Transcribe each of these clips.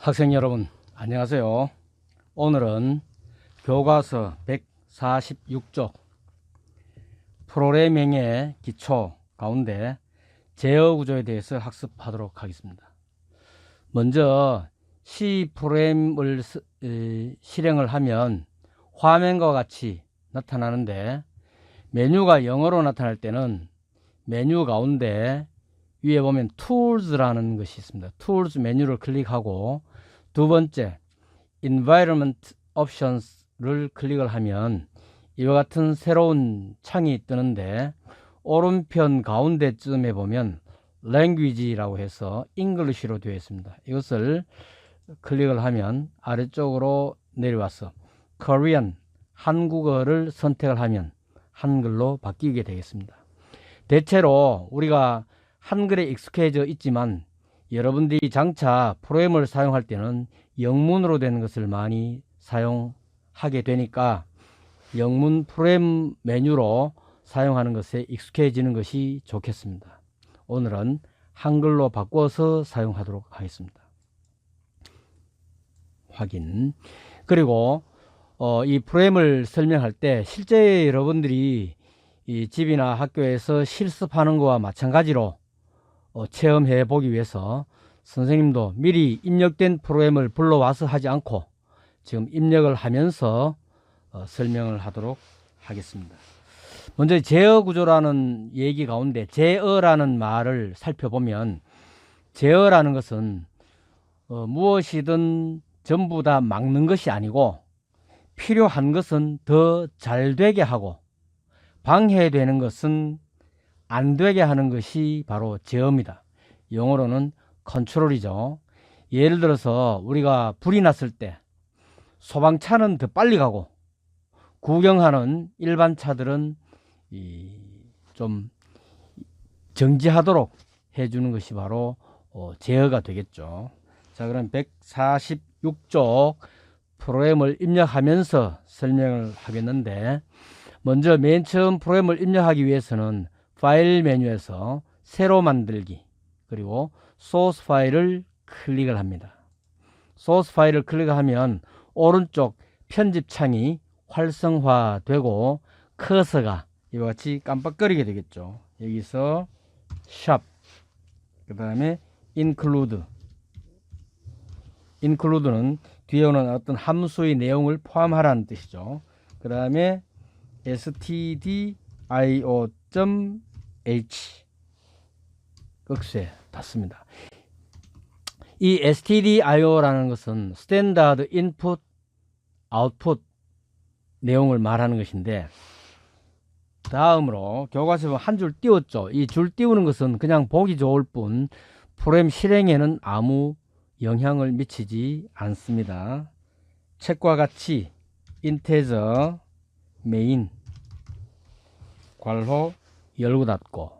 학생 여러분 안녕하세요. 오늘은 교과서 146쪽 프로그래밍의 기초 가운데 제어 구조에 대해서 학습하도록 하겠습니다. 먼저 C 프로그램을 실행을 하면 화면과 같이 나타나는데, 메뉴가 영어로 나타날 때는 메뉴 가운데 위에 보면 Tools라는 것이 있습니다. Tools 메뉴를 클릭하고 두 번째 Environment Options를 클릭을 하면 이와 같은 새로운 창이 뜨는데, 오른편 가운데쯤에 보면 Language라고 해서 English로 되어 있습니다. 이것을 클릭을 하면 아래쪽으로 내려와서 Korean, 한국어를 선택을 하면 한글로 바뀌게 되겠습니다. 대체로 우리가 한글에 익숙해져 있지만 여러분들이 장차 프로그램을 사용할 때는 영문으로 된 것을 많이 사용하게 되니까 영문 프로그램 메뉴로 사용하는 것에 익숙해지는 것이 좋겠습니다. 오늘은 한글로 바꿔서 사용하도록 하겠습니다. 확인. 그리고 이 프로그램을 설명할 때 실제 여러분들이 이 집이나 학교에서 실습하는 것과 마찬가지로 체험해 보기 위해서 선생님도 미리 입력된 프로그램을 불러와서 하지 않고 지금 입력을 하면서 설명을 하도록 하겠습니다. 먼저 제어 구조라는 얘기 가운데 제어라는 말을 살펴보면, 제어라는 것은 무엇이든 전부 다 막는 것이 아니고 필요한 것은 더 잘 되게 하고 방해되는 것은 안 되게 하는 것이 바로 제어입니다. 영어로는 컨트롤이죠. 예를 들어서 우리가 불이 났을 때 소방차는 더 빨리 가고 구경하는 일반 차들은 좀 정지하도록 해주는 것이 바로 제어가 되겠죠. 자, 그럼 146쪽 프로그램을 입력하면서 설명을 하겠는데, 먼저 맨 처음 프로그램을 입력하기 위해서는 파일 메뉴에서 새로 만들기, 그리고 소스 파일을 클릭을 합니다. 소스 파일을 클릭하면 오른쪽 편집 창이 활성화되고 커서가 이와 같이 깜빡거리게 되겠죠. 여기서 샵, 그 다음에 include는 뒤에 오는 어떤 함수의 내용을 포함하라는 뜻이죠. 그 다음에 stdio.h 극수에 닫습니다. 이 stdio라는 것은 스탠다드 인풋 아웃풋 내용을 말하는 것인데, 다음으로 교과서에 한 줄 띄웠죠. 이 줄 띄우는 것은 그냥 보기 좋을 뿐 프로그램 실행에는 아무 영향을 미치지 않습니다. 책과 같이 integer main 괄호 열고 닫고,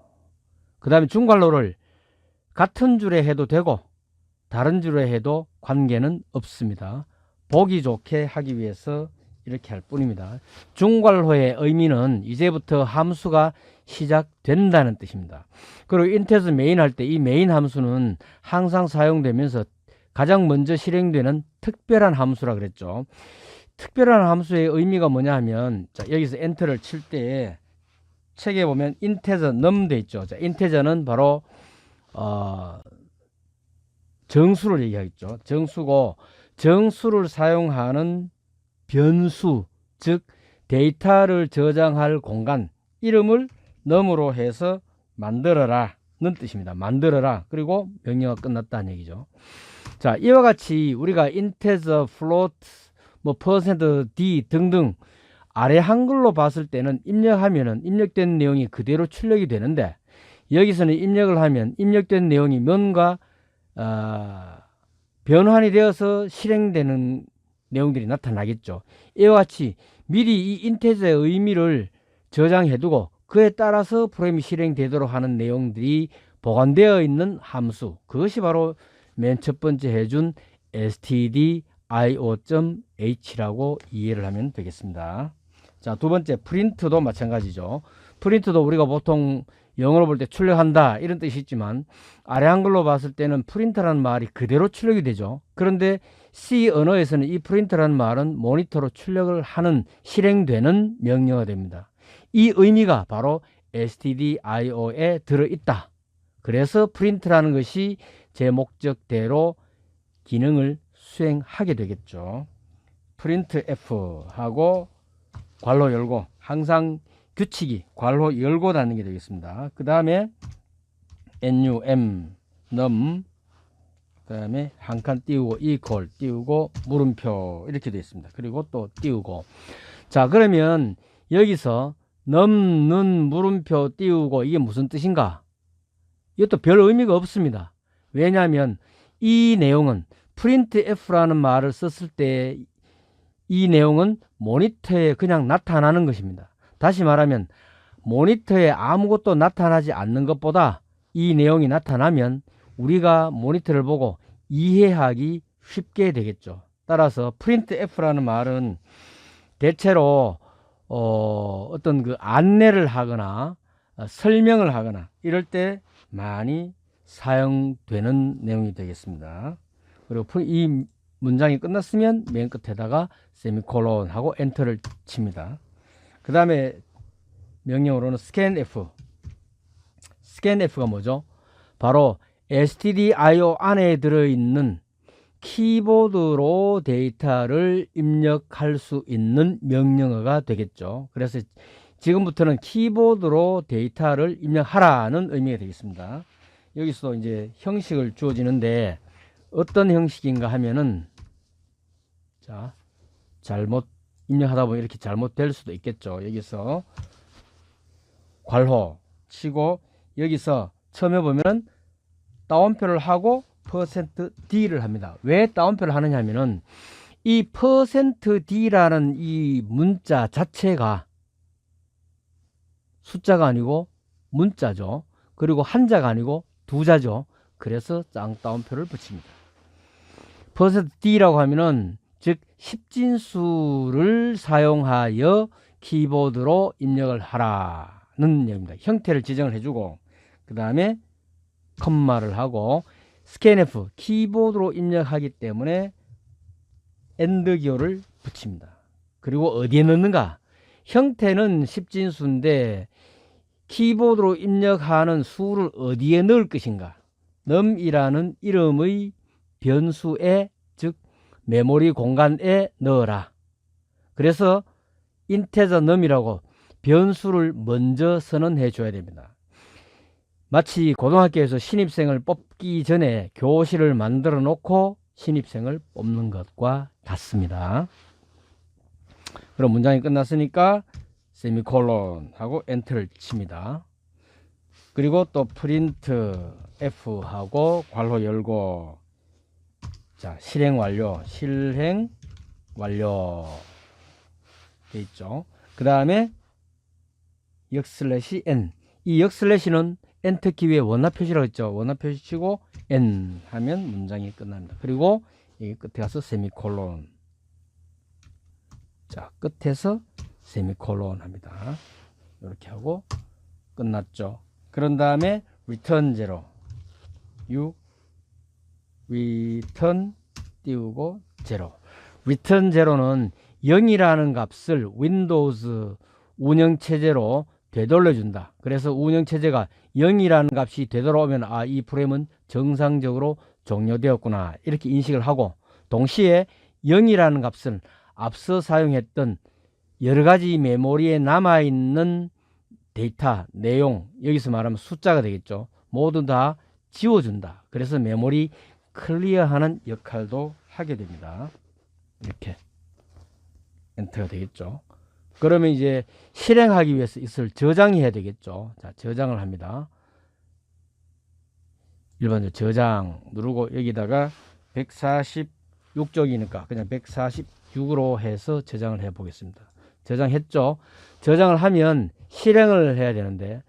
그 다음에 중괄호를 같은 줄에 해도 되고 다른 줄에 해도 관계는 없습니다. 보기 좋게 하기 위해서 이렇게 할 뿐입니다. 중괄호의 의미는 이제부터 함수가 시작된다는 뜻입니다. 그리고 integer main 할 때 이 main 함수는 항상 사용되면서 가장 먼저 실행되는 특별한 함수라 그랬죠. 특별한 함수의 의미가 뭐냐 하면, 자, 여기서 엔터를 칠 때 책에 보면 integer num 돼 있죠. 자, integer는 바로 정수를 얘기하겠죠. 정수고, 정수를 사용하는 변수, 즉 데이터를 저장할 공간, 이름을 num으로 해서 만들어라 는 뜻입니다. 만들어라. 그리고 명령어가 끝났다는 얘기죠. 자, 이와 같이 우리가 integer, float, %d 등등 아래 한글로 봤을 때는 입력하면은 입력된 내용이 그대로 출력이 되는데, 여기서는 입력을 하면 입력된 내용이 뭔가 변환이 되어서 실행되는 내용들이 나타나겠죠. 이와 같이 미리 이 integer의 의미를 저장해두고 그에 따라서 프로그램이 실행되도록 하는 내용들이 보관되어 있는 함수, 그것이 바로 맨 첫 번째 해준 stdio.h라고 이해를 하면 되겠습니다. 자, 두 번째 프린트도 마찬가지죠. 프린트도 우리가 보통 영어로 볼 때 출력한다 이런 뜻이 있지만 아래 한글로 봤을 때는 프린트라는 말이 그대로 출력이 되죠. 그런데 C 언어에서는 이 프린트라는 말은 모니터로 출력을 하는 실행되는 명령어가 됩니다. 이 의미가 바로 stdio에 들어있다. 그래서 프린트라는 것이 제 목적대로 기능을 수행하게 되겠죠. 프린트 F 하고 괄호 열고 항상 규칙이 괄호 열고 닫는 게 되겠습니다. 그 다음에 num 그 다음에 한 칸 띄우고 equal 띄우고 물음표 이렇게 되어 있습니다. 그리고 또 띄우고. 자, 그러면 여기서 넘는 물음표 띄우고 이게 무슨 뜻인가? 이것도 별 의미가 없습니다. 왜냐하면 이 내용은 printf라는 말을 썼을 때 이 내용은 모니터에 그냥 나타나는 것입니다. 다시 말하면 모니터에 아무것도 나타나지 않는 것보다 이 내용이 나타나면 우리가 모니터를 보고 이해하기 쉽게 되겠죠. 따라서 printf라는 말은 대체로 어떤 그 안내를 하거나 설명을 하거나 이럴 때 많이 사용되는 내용이 되겠습니다. 그리고 이 문장이 끝났으면 맨 끝에다가 세미콜론 하고 엔터를 칩니다. 그 다음에 명령어로는 scanf. scanf가 뭐죠? 바로 stdio 안에 들어있는 키보드로 데이터를 입력할 수 있는 명령어가 되겠죠. 그래서 지금부터는 키보드로 데이터를 입력하라는 의미가 되겠습니다. 여기서 이제 형식을 주어지는데 어떤 형식인가 하면은, 자, 잘못 입력하다 보면 이렇게 잘못될 수도 있겠죠. 여기서 괄호 치고 여기서 처음에 보면은 따옴표를 하고 %D를 합니다. 왜 따옴표를 하느냐 하면은 이 %D라는 이 문자 자체가 숫자가 아니고 문자죠. 그리고 한자가 아니고 두자죠. 그래서 쌍따옴표를 붙입니다. %D라고 하면은 즉 10진수를 사용하여 키보드로 입력을 하라는 얘기입니다. 형태를 지정을 해주고 그 다음에 컴마를 하고 scanf 키보드로 입력하기 때문에 엔드 기호를 붙입니다. 그리고 어디에 넣는가? 형태는 10진수인데 키보드로 입력하는 수를 어디에 넣을 것인가? num이라는 이름의 변수에 즉 메모리 공간에 넣어라. 그래서 integer num이라고 변수를 먼저 선언해 줘야 됩니다. 마치 고등학교에서 신입생을 뽑기 전에 교실을 만들어 놓고 신입생을 뽑는 것과 같습니다. 그럼 문장이 끝났으니까 세미콜론 하고 엔터를 칩니다. 그리고 또 프린트 F 하고 괄호 열고, 자, 실행 완료 돼 있죠. 그 다음에 역슬래시 n, 이 역슬래시는 엔터 키 위에 원화 표시라고 했죠. 원화 표시 치고 n 하면 문장이 끝납니다. 그리고 여기 끝에 가서 세미콜론, 자, 끝에서 세미콜론 합니다. 이렇게 하고 끝났죠. 그런 다음에 return 0, return 띄우고 0. return 0는 0이라는 값을 윈도우즈 운영체제로 되돌려준다. 그래서 운영체제가 0이라는 값이 되돌아오면 아, 이 프로그램은 정상적으로 종료되었구나 이렇게 인식을 하고, 동시에 0이라는 값은 앞서 사용했던 여러가지 메모리에 남아있는 데이터, 내용, 여기서 말하면 숫자가 되겠죠. 모두 다 지워준다. 그래서 메모리 클리어하는 역할도 하게 됩니다. 이렇게 엔터가 되겠죠. 그러면 이제 실행하기 위해서 이것을 저장해야 되겠죠. 자, 저장을 합니다. 일반적으로 저장 누르고 여기다가 146쪽이니까 그냥 146으로 해서 저장을 해 보겠습니다. 저장했죠. 저장을 하면 실행을 해야 되는데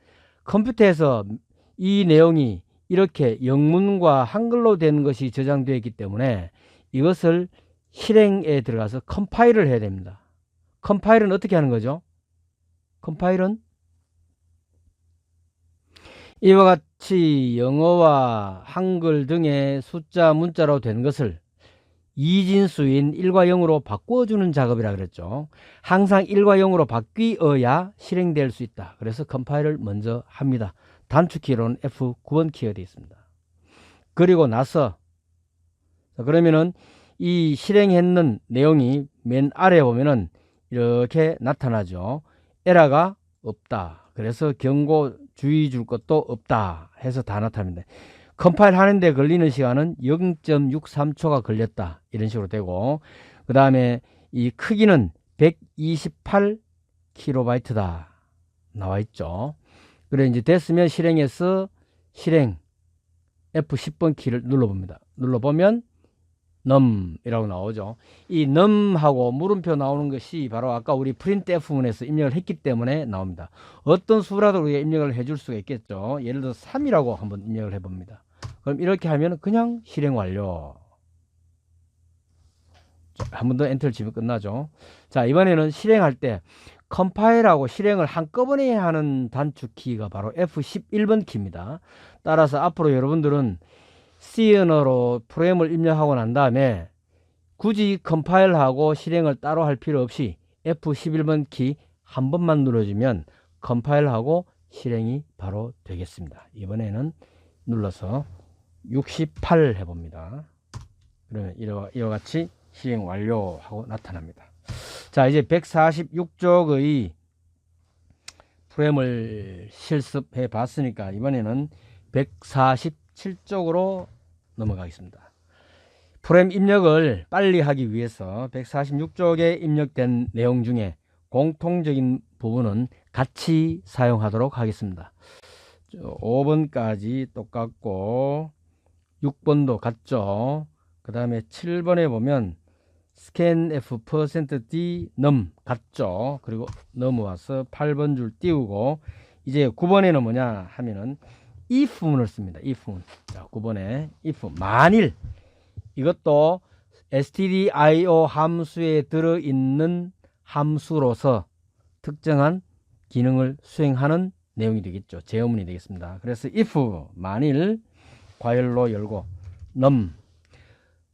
컴퓨터에서 이 내용이 이렇게 영문과 한글로 된 것이 저장되어 있기 때문에 이것을 실행에 들어가서 컴파일을 해야 됩니다. 컴파일은 어떻게 하는 거죠? 컴파일은 이와 같이 영어와 한글 등의 숫자 문자로 된 것을 이진수인 1과 0으로 바꿔주는 작업이라 그랬죠. 항상 1과 0으로 바뀌어야 실행될 수 있다. 그래서 컴파일을 먼저 합니다. 단축키로는 F9번 키가 되어 있습니다. 그리고 나서 그러면은 이 실행했는 내용이 맨 아래 보면은 이렇게 나타나죠. 에러가 없다. 그래서 경고 주의 줄 것도 없다 해서 다 나타납니다. 컴파일 하는데 걸리는 시간은 0.63초가 걸렸다. 이런 식으로 되고, 그 다음에 이 크기는 128KB다. 나와 있죠. 그래, 이제 됐으면 실행해서 실행 F10번 키를 눌러봅니다. 눌러보면 num이라고 나오죠. 이 num하고 물음표 나오는 것이 바로 아까 우리 printf문에서 입력을 했기 때문에 나옵니다. 어떤 수라도 우리가 입력을 해줄 수가 있겠죠. 예를 들어 3이라고 한번 입력을 해봅니다. 그럼 이렇게 하면 그냥 실행 완료. 한 번 더 엔터를 치면 끝나죠. 자, 이번에는 실행할 때 컴파일하고 실행을 한꺼번에 하는 단축키가 바로 F11번 키입니다. 따라서 앞으로 여러분들은 C 언어로 프로그램을 입력하고 난 다음에 굳이 컴파일하고 실행을 따로 할 필요 없이 F11번 키 한 번만 눌러주면 컴파일하고 실행이 바로 되겠습니다. 이번에는 눌러서 68 해봅니다. 그러면 이와 같이 실행 완료하고 나타납니다. 자, 이제 146쪽의 프로그램을 실습해 봤으니까 이번에는 147쪽으로 넘어가겠습니다. 프로그램 입력을 빨리 하기 위해서 146쪽에 입력된 내용 중에 공통적인 부분은 같이 사용하도록 하겠습니다. 5번까지 똑같고 6번도 같죠. 그 다음에 7번에 보면 scanf %d num 같죠. 그리고 넘어와서 8번 줄 띄우고 이제 9번에는 뭐냐 하면은 if문을 씁니다. if문. 자, 9번에 if 만일 이것도 stdio 함수에 들어있는 함수로서 특정한 기능을 수행하는 내용이 되겠죠. 제어문이 되겠습니다. 그래서 if 만일 괄호 열고 num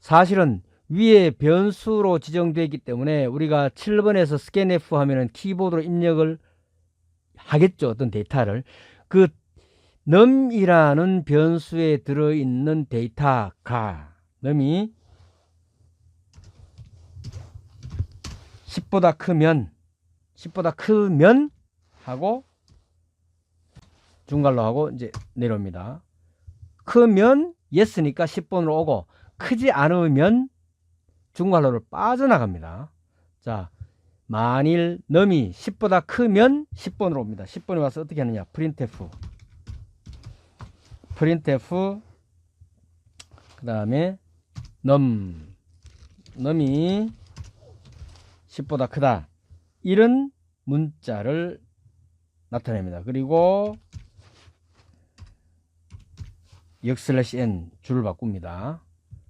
사실은 위에 변수로 지정되어 있기 때문에 우리가 7번에서 scanf 하면은 키보드로 입력을 하겠죠. 어떤 데이터를. 그 num이라는 변수에 들어있는 데이터가 num이 10보다 크면 하고 중괄호 하고 이제 내려옵니다. 크면 yes니까 10번으로 오고 크지 않으면 중괄호를 빠져나갑니다. 자, 만일 num이 10보다 크면 10번으로 옵니다. 10번에 와서 어떻게 하느냐? printf 그 다음에 num이 10보다 크다. 이런 문자를 나타냅니다. 그리고 역/n 줄을 바꿉니다.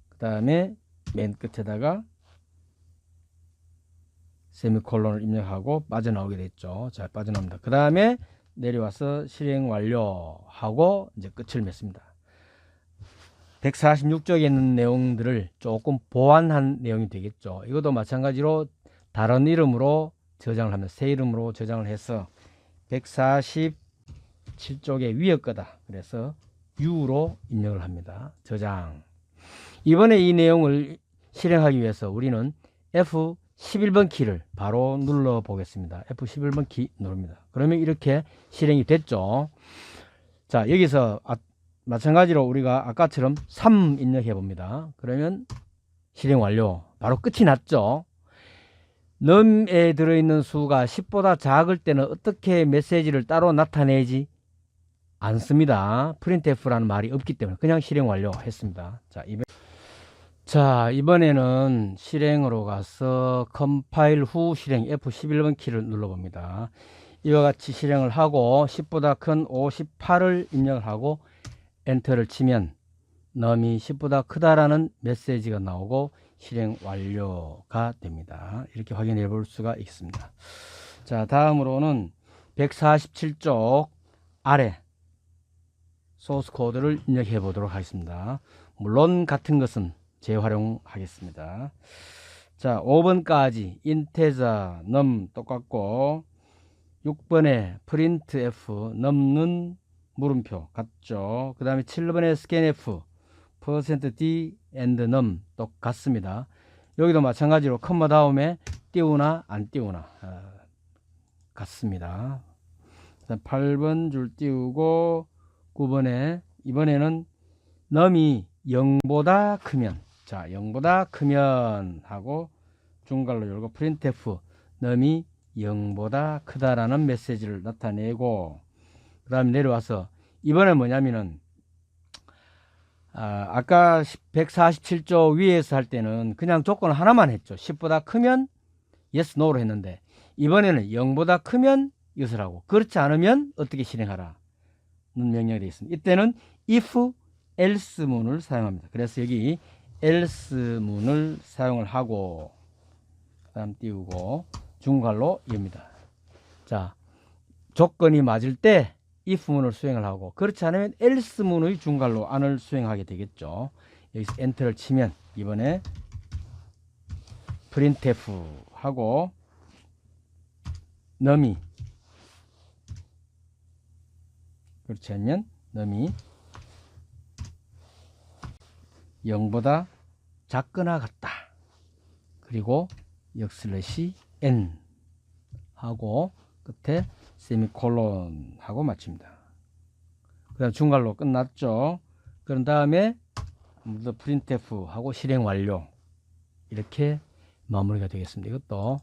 그 다음에 맨 끝에다가 세미콜론을 입력하고 빠져나오게 됐죠. 잘 빠져나옵니다. 그 다음에 내려와서 실행 완료하고 이제 끝을 맺습니다. 146쪽에 있는 내용들을 조금 보완한 내용이 되겠죠. 이것도 마찬가지로 다른 이름으로 저장을 하면 새 이름으로 저장을 해서 147쪽의 위에 거다. 그래서 U로 입력을 합니다. 저장. 이번에 이 내용을 실행하기 위해서 우리는 F11번 키를 바로 눌러 보겠습니다. F11번 키 누릅니다. 그러면 이렇게 실행이 됐죠. 자, 여기서 마찬가지로 우리가 아까처럼 3 입력해 봅니다. 그러면 실행 완료. 바로 끝이 났죠. num에 들어있는 수가 10보다 작을 때는 어떻게 메시지를 따로 나타내지 않습니다. printf라는 말이 없기 때문에 그냥 실행 완료했습니다. 자, 이번에는 실행으로 가서 컴파일 후 실행 F11번 키를 눌러봅니다. 이와 같이 실행을 하고 10보다 큰 58을 입력을 하고 엔터를 치면 num이 10보다 크다라는 메시지가 나오고 실행 완료가 됩니다. 이렇게 확인해 볼 수가 있습니다. 자, 다음으로는 147쪽 아래 소스 코드를 입력해 보도록 하겠습니다. 물론 같은 것은 재활용하겠습니다. 자, 5번까지 인테저 num 똑같고 6번에 printf num는 물음표 같죠. 그 다음에 7번에 scanf %d and num 똑같습니다. 여기도 마찬가지로 컴마 다음에 띄우나 안 띄우나 같습니다. 8번 줄 띄우고 9번에 이번에는 num이 0보다 크면, 자 0보다 크면 하고 중괄호 열고 printf num이 0보다 크다라는 메시지를 나타내고, 그 다음에 내려와서 이번에 뭐냐면은 아까 147조 위에서 할 때는 그냥 조건 하나만 했죠. 10보다 크면 yes, no로 했는데 이번에는 0보다 크면 이것을 하고 그렇지 않으면 어떻게 실행하라 는 명령이 되어 있습니다. 이때는 if, else 문을 사용합니다. 그래서 여기 else 문을 사용을 하고 그 다음 띄우고 중괄호 엽니다. 자, 조건이 맞을 때 if 문을 수행을 하고 그렇지 않으면 else 문의 중괄호 안을 수행하게 되겠죠. 여기서 엔터를 치면 이번에 printf 하고 num이 그렇지 않으면 num이 0보다 작거나 같다. 그리고 역슬래시 n 하고 끝에 세미콜론 하고 마칩니다. 그 다음 중괄호 끝났죠. 그런 다음에 printf 하고 실행 완료. 이렇게 마무리가 되겠습니다. 이것도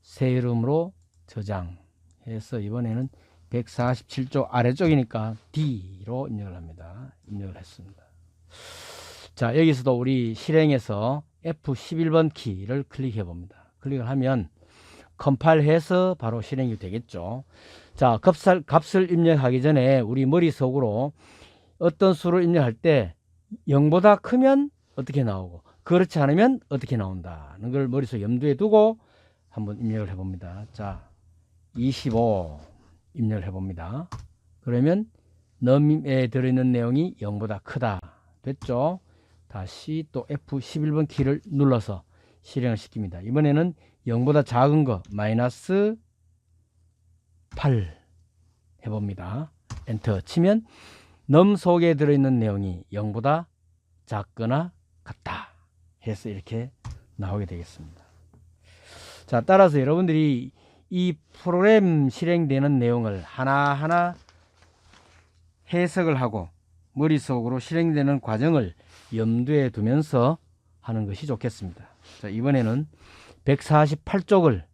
새 이름으로 저장해서 이번에는 147조 아래쪽이니까 D로 입력을 합니다. 입력을 했습니다. 자, 여기서도 우리 실행해서 F11번 키를 클릭해 봅니다. 클릭을 하면 컴파일해서 바로 실행이 되겠죠. 자, 값을 입력하기 전에 우리 머릿속으로 어떤 수를 입력할 때 0보다 크면 어떻게 나오고 그렇지 않으면 어떻게 나온다는 걸 머릿속에 염두에 두고 한번 입력을 해봅니다. 자, 25 입력을 해봅니다. 그러면 num에 들어있는 내용이 0보다 크다. 됐죠? 다시 또 F11번 키를 눌러서 실행을 시킵니다. 이번에는 0보다 작은 거 마이너스 8 해봅니다. 엔터 치면 num 속에 들어있는 내용이 0보다 작거나 같다 해서 이렇게 나오게 되겠습니다. 자, 따라서 여러분들이 이 프로그램 실행되는 내용을 하나하나 해석을 하고 머릿속으로 실행되는 과정을 염두에 두면서 하는 것이 좋겠습니다. 자, 이번에는 148쪽을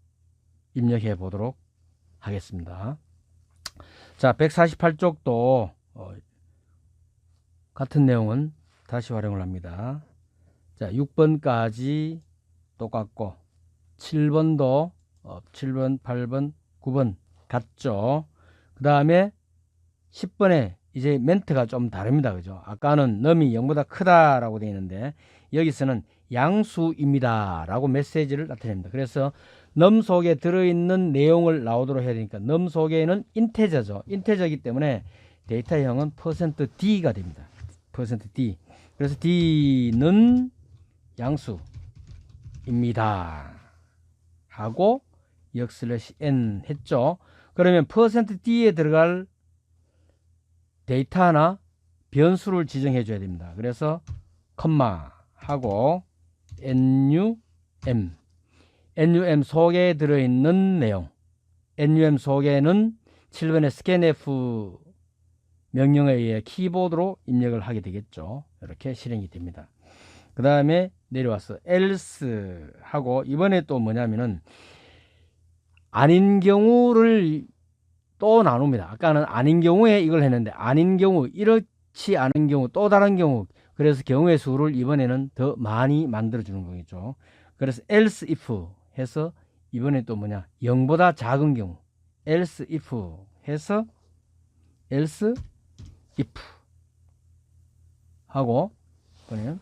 입력해 보도록 하겠습니다. 자, 148쪽도 같은 내용은 다시 활용을 합니다. 자, 6번까지 똑같고 7번도 7번, 8번, 9번 같죠. 그 다음에 10번에 이제 멘트가 좀 다릅니다. 그죠? 아까는 num이 0보다 크다라고 되어 있는데 여기서는 양수입니다 라고 메시지를 나타냅니다. 그래서 num 속에 들어있는 내용을 나오도록 해야 되니까 num 속에는 인테저죠. 인테저이기 때문에 데이터형은 %d가 됩니다. %d. 그래서 d는 양수입니다 하고 역슬래시(n) 했죠. 그러면 %d에 들어갈 데이터나 변수를 지정해 줘야 됩니다. 그래서 컴마 하고 num 속에 들어있는 내용, num 속에는 7번의 scanf 명령에 의해 키보드로 입력을 하게 되겠죠. 이렇게 실행이 됩니다. 그 다음에 내려와서 else 하고 이번에 또 뭐냐면은 아닌 경우를 또 나눕니다. 아까는 아닌 경우에 이걸 했는데 아닌 경우, 이렇지 않은 경우, 또 다른 경우, 그래서 경우의 수를 이번에는 더 많이 만들어 주는 거겠죠. 그래서 else if 해서 이번에 또 뭐냐 0보다 작은 경우 else if 해서 else if 하고 이번에는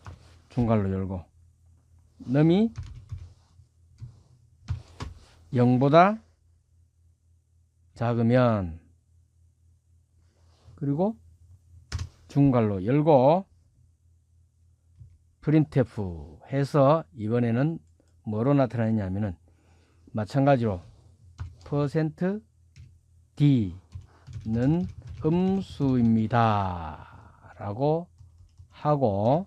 중괄호 열고 num이 0보다 작으면 그리고 중괄호 열고 printf 해서 이번에는 뭐로 나타나냐면은 마찬가지로 %d는 음수입니다 라고 하고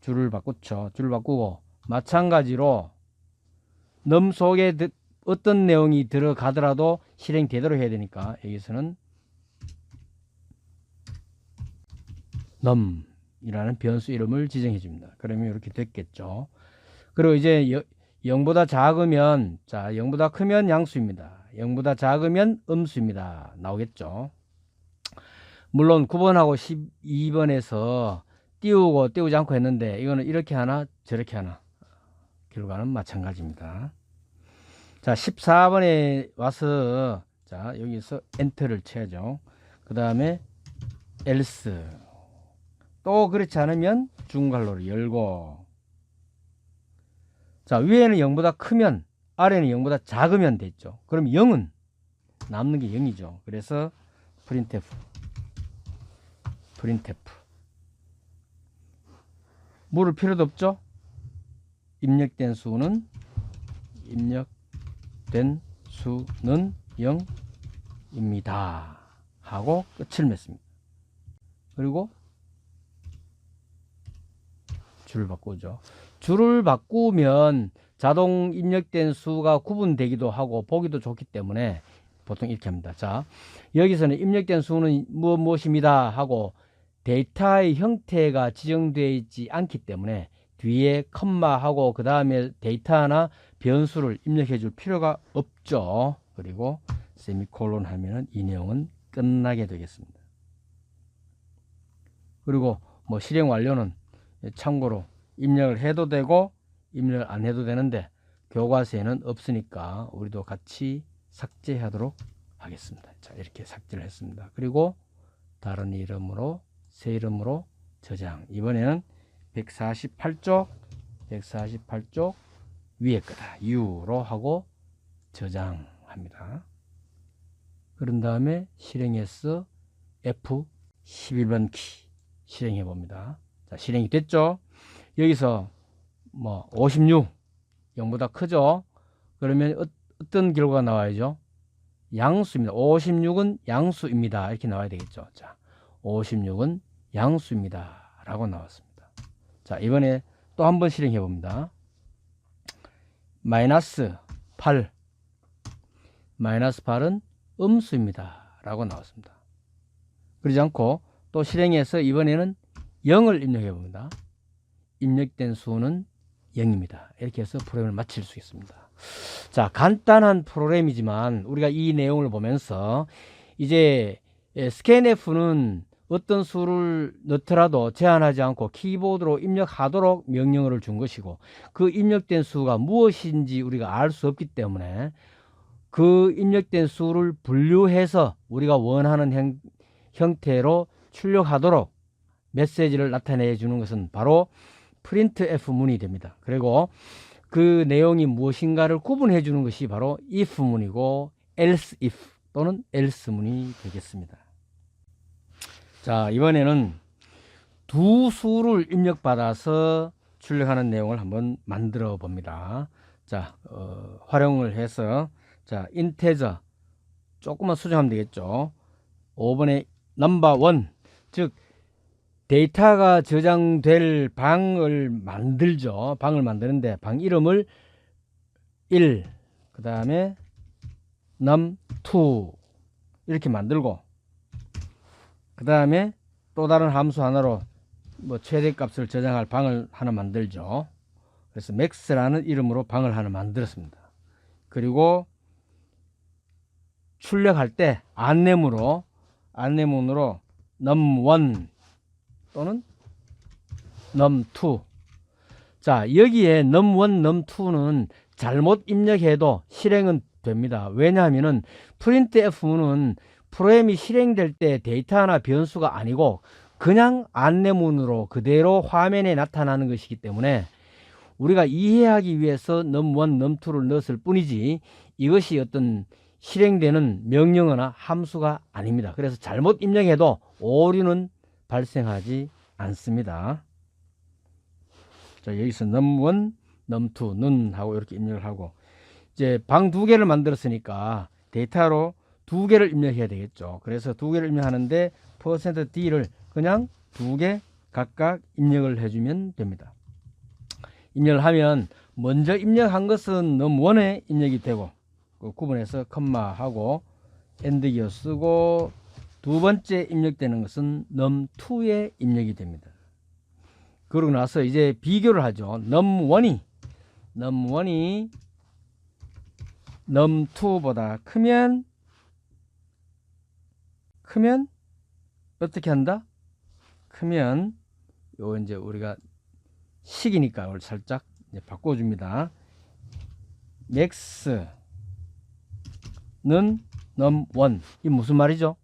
줄을 바꾸죠. 줄을 바꾸고 마찬가지로 넘 속에 어떤 내용이 들어가더라도 실행되도록 해야 되니까 여기서는 넘이라는 변수 이름을 지정해 줍니다. 그러면 이렇게 됐겠죠. 그리고 이제 0보다 작으면, 자, 0보다 크면 양수입니다. 0보다 작으면 음수입니다. 나오겠죠. 물론 9번하고 12번에서 띄우고 띄우지 않고 했는데 이거는 이렇게 하나 저렇게 하나 결과는 마찬가지입니다. 자, 14번에 와서 자, 여기서 엔터를 쳐야죠. 그 다음에 else 또 그렇지 않으면 중괄호를 열고, 자, 위에는 0보다 크면 아래는 0보다 작으면 됐죠. 그럼 0은 남는 게 0이죠. 그래서 printf 물을 필요도 없죠. 입력된 수는 0입니다 하고 끝을 맺습니다. 그리고 줄을 바꾸죠. 줄을 바꾸면 자동 입력된 수가 구분되기도 하고 보기도 좋기 때문에 보통 이렇게 합니다. 자, 여기서는 입력된 수는 무엇입니다 하고 데이터의 형태가 지정되어 있지 않기 때문에 뒤에 컴마하고 그 다음에 데이터나 변수를 입력해 줄 필요가 없죠. 그리고 세미콜론 하면은 이 내용은 끝나게 되겠습니다. 그리고 뭐 실행 완료는 참고로 입력을 해도 되고 입력을 안 해도 되는데 교과서에는 없으니까 우리도 같이 삭제하도록 하겠습니다. 자, 이렇게 삭제를 했습니다. 그리고 다른 이름으로 새 이름으로 저장. 이번에는 148쪽 위에 거다 U로 하고 저장합니다. 그런 다음에 실행해서 F11번 키 실행해 봅니다. 자, 실행이 됐죠. 여기서 뭐 56 0보다 크죠. 그러면 어떤 결과가 나와야죠? 양수입니다. 56은 양수입니다. 이렇게 나와야 되겠죠. 자, 56은 양수입니다 라고 나왔습니다. 자, 이번에 또 한번 실행해 봅니다. 마이너스 8은 음수입니다 라고 나왔습니다. 그러지 않고 또 실행해서 이번에는 0을 입력해 봅니다. 입력된 수는 0입니다. 이렇게 해서 프로그램을 마칠 수 있습니다. 자, 간단한 프로그램이지만 우리가 이 내용을 보면서 이제 scanf는 어떤 수를 넣더라도 제한하지 않고 키보드로 입력하도록 명령어를 준 것이고, 그 입력된 수가 무엇인지 우리가 알 수 없기 때문에 그 입력된 수를 분류해서 우리가 원하는 형태로 출력하도록 메시지를 나타내 주는 것은 바로 printf 문이 됩니다. 그리고 그 내용이 무엇인가를 구분해 주는 것이 바로 if 문이고 else if 또는 else 문이 되겠습니다. 자, 이번에는 두 수를 입력받아서 출력하는 내용을 한번 만들어 봅니다. 자, 활용을 해서 자, 인테저 조금만 수정하면 되겠죠. 5번에 넘버 1, 즉 데이터가 저장될 방을 만들죠. 방을 만드는데 방 이름을 1, 그 다음에 num2 이렇게 만들고, 그 다음에 또 다른 함수 하나로 뭐 최대값을 저장할 방을 하나 만들죠. 그래서 max라는 이름으로 방을 하나 만들었습니다. 그리고 출력할 때 안내문으로 num1 또는 num2. 자, 여기에 num1, num2는 잘못 입력해도 실행은 됩니다. 왜냐하면은 printf는 프로그램이 실행될 때 데이터나 변수가 아니고 그냥 안내문으로 그대로 화면에 나타나는 것이기 때문에 우리가 이해하기 위해서 num1, num2를 넣었을 뿐이지 이것이 어떤 실행되는 명령어나 함수가 아닙니다. 그래서 잘못 입력해도 오류는 발생하지 않습니다. 자, 여기서 num1, num2, none 하고 이렇게 입력을 하고, 이제 방 2개를 만들었으니까 데이터로 2개를 입력해야 되겠죠. 그래서 2개를 입력하는데 %d를 그냥 2개 각각 입력을 해주면 됩니다. 입력을 하면 먼저 입력한 것은 num1에 입력이 되고, 그 구분해서 컴마하고 엔드기어 쓰고, 두 번째 입력되는 것은 num2에 입력이 됩니다. 그러고 나서 이제 비교를 하죠. num1이 num2보다 크면 어떻게 한다? 크면 요 이제 우리가 식이니까 이걸 살짝 이제 바꿔줍니다. max는 num1. 이 무슨 말이죠?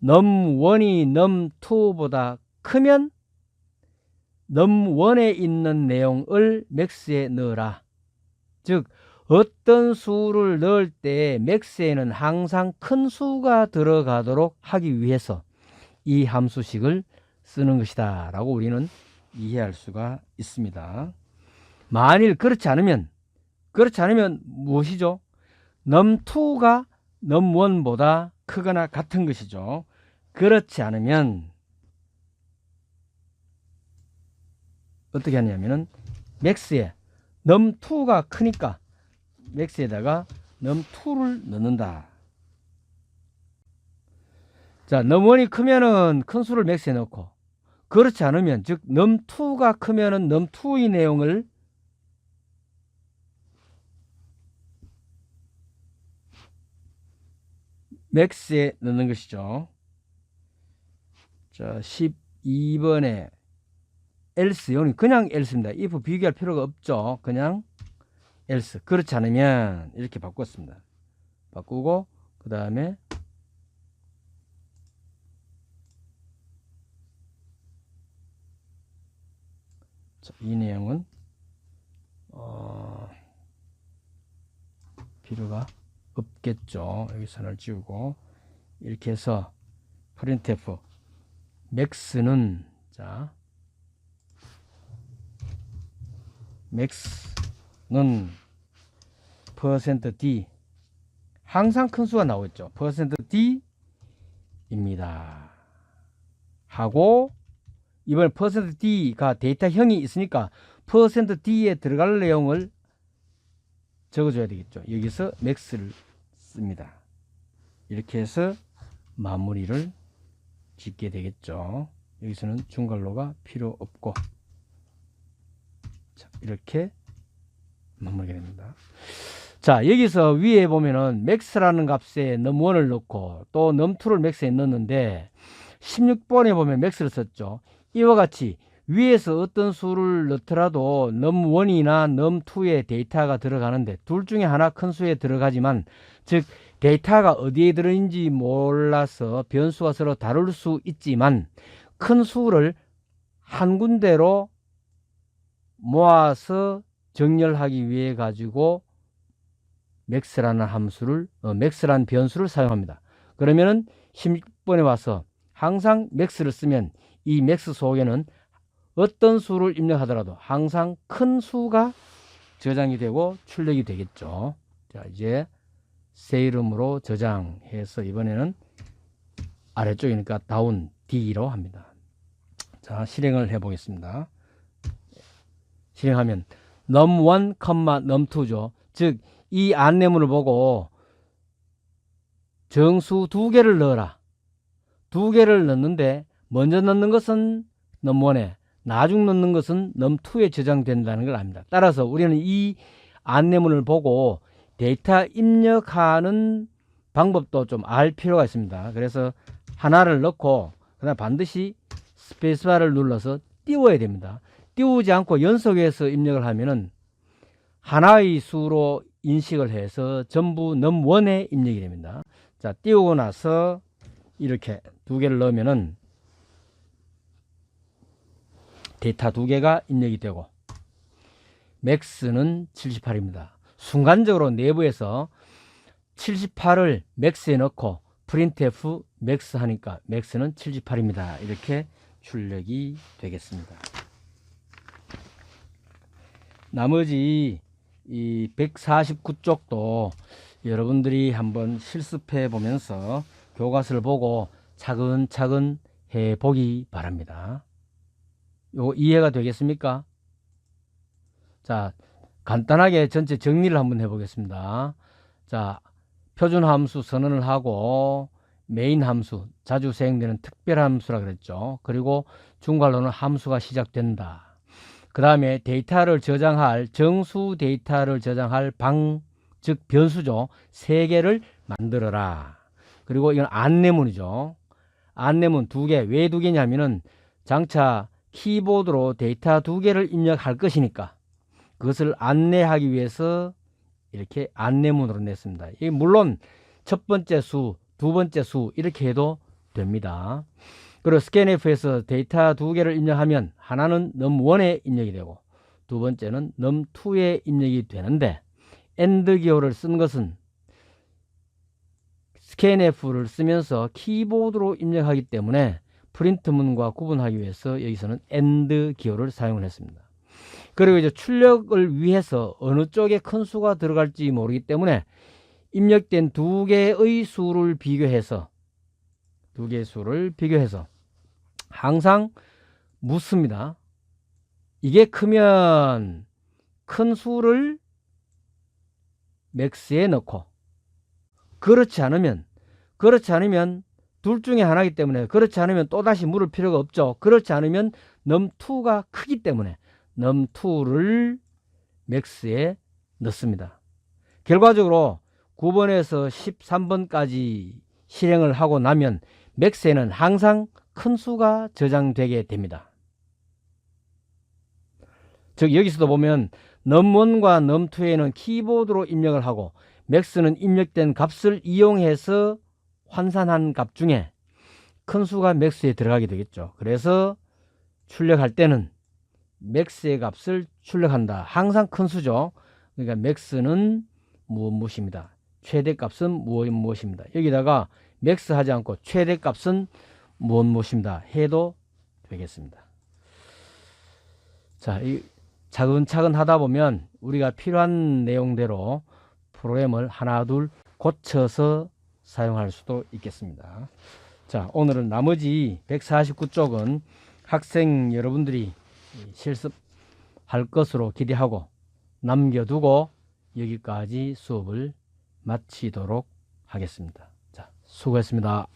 num1이 num2보다 크면 num1에 있는 내용을 max에 넣어라. 즉 어떤 수를 넣을 때 max에는 항상 큰 수가 들어가도록 하기 위해서 이 함수식을 쓰는 것이다 라고 우리는 이해할 수가 있습니다. 만일 그렇지 않으면 무엇이죠? num2가 num1보다 크거나 같은 것이죠. 그렇지 않으면 어떻게 하냐면은 max에 num2가 크니까 max에다가 num2를 넣는다. 자, num1이 크면은 큰 수를 max에 넣고, 그렇지 않으면, 즉 num2가 크면은 num2의 내용을 max에 넣는 것이죠. 자, 12번에 else, 여기 그냥 else입니다. if 비교할 필요가 없죠. 그냥 else. 그렇지 않으면 이렇게 바꿨습니다. 바꾸고 그 다음에 이 내용은 필요가 없겠죠. 여기 선을 지우고 이렇게 해서 printf max는 자 max는 %d 항상 큰 수가 나오겠죠. %d입니다. 하고 이번에 %d가 데이터형이 있으니까 %d에 들어갈 내용을 적어줘야 되겠죠. 여기서 max를 씁니다. 이렇게 해서 마무리를 짓게 되겠죠. 여기서는 중괄호가 필요 없고, 자, 이렇게 마무리가 됩니다. 자, 여기서 위에 보면은 max라는 값에 num1을 넣고 또 num2를 max에 넣었는데 16번에 보면 max를 썼죠. 이와 같이 위에서 어떤 수를 넣더라도 num1이나 num2에 데이터가 들어가는데 둘 중에 하나 큰 수에 들어가지만, 즉 데이터가 어디에 들어있는지 몰라서 변수와 서로 다룰 수 있지만 큰 수를 한 군데로 모아서 정렬하기 위해 가지고 max라는 함수를 max라는 변수를 사용합니다. 그러면은 16번에 와서 항상 max를 쓰면 이 max 속에는 어떤 수를 입력하더라도 항상 큰 수가 저장이 되고 출력이 되겠죠. 자, 이제 새 이름으로 저장해서 이번에는 아래쪽이니까 다운 D로 합니다. 자, 실행을 해 보겠습니다. 실행하면 num1, num2죠. 즉 이 안내문을 보고 정수 2개를 넣어라. 2개를 넣는데 먼저 넣는 것은 num1에, 나중 넣는 것은 num2에 저장된다는 걸 압니다. 따라서 우리는 이 안내문을 보고 데이터 입력하는 방법도 좀 알 필요가 있습니다. 그래서 하나를 넣고 그다음 반드시 스페이스바를 눌러서 띄워야 됩니다. 띄우지 않고 연속해서 입력을 하면은 하나의 수로 인식을 해서 전부 num1에 입력이 됩니다. 자, 띄우고 나서 이렇게 2개를 넣으면은 데이터 2개가 입력이 되고 max는 78입니다. 순간적으로 내부에서 78을 max에 넣고 printf 맥스 하니까 맥스는 78입니다. 이렇게 출력이 되겠습니다. 나머지 이 149쪽도 여러분들이 한번 실습해 보면서 교과서를 보고 차근차근 해 보기 바랍니다. 요 이해가 되겠습니까? 자, 간단하게 전체 정리를 한번 해 보겠습니다. 자, 표준 함수 선언을 하고 메인 함수, 자주 사용되는 특별 함수라 그랬죠. 그리고 중괄호는 함수가 시작된다. 그 다음에 데이터를 저장할, 정수 데이터를 저장할 방, 즉 변수죠. 3개를 만들어라. 그리고 이건 안내문이죠. 안내문 2개. 왜 2개냐면은 장차 키보드로 데이터 2개를 입력할 것이니까 그것을 안내하기 위해서 이렇게 안내문으로 냈습니다. 물론 첫 번째 수, 두 번째 수 이렇게 해도 됩니다. 그리고 스캔F에서 데이터 2개를 입력하면 하나는 num1에 입력이 되고 두 번째는 num2에 입력이 되는데 AND 기호를 쓴 것은 스캔F를 쓰면서 키보드로 입력하기 때문에 프린트문과 구분하기 위해서 여기서는 AND 기호를 사용을 했습니다. 그리고 이제 출력을 위해서 어느 쪽에 큰 수가 들어갈지 모르기 때문에 입력된 2개의 수를 비교해서 2개의 수를 비교해서 항상 묻습니다. 이게 크면 큰 수를 맥스에 넣고 그렇지 않으면 둘 중에 하나이기 때문에 그렇지 않으면 또다시 물을 필요가 없죠. 그렇지 않으면 num2가 크기 때문에 num2를 맥스에 넣습니다. 결과적으로 9번에서 13번까지 실행을 하고 나면 맥스에는 항상 큰 수가 저장되게 됩니다. 즉 여기서도 보면 num1과 num2에는 키보드로 입력을 하고 맥스는 입력된 값을 이용해서 환산한 값 중에 큰 수가 맥스에 들어가게 되겠죠. 그래서 출력할 때는 맥스의 값을 출력한다. 항상 큰 수죠. 그러니까 맥스는 무엇입니다. 최대값은 무엇입니다. 여기다가 맥스 하지 않고 최대값은 무엇입니다. 해도 되겠습니다. 자, 이 차근차근 하다 보면 우리가 필요한 내용대로 프로그램을 하나 둘 고쳐서 사용할 수도 있겠습니다. 자, 오늘은 나머지 149쪽은 학생 여러분들이 실습할 것으로 기대하고 남겨두고 여기까지 수업을 마치도록 하겠습니다. 자, 수고했습니다.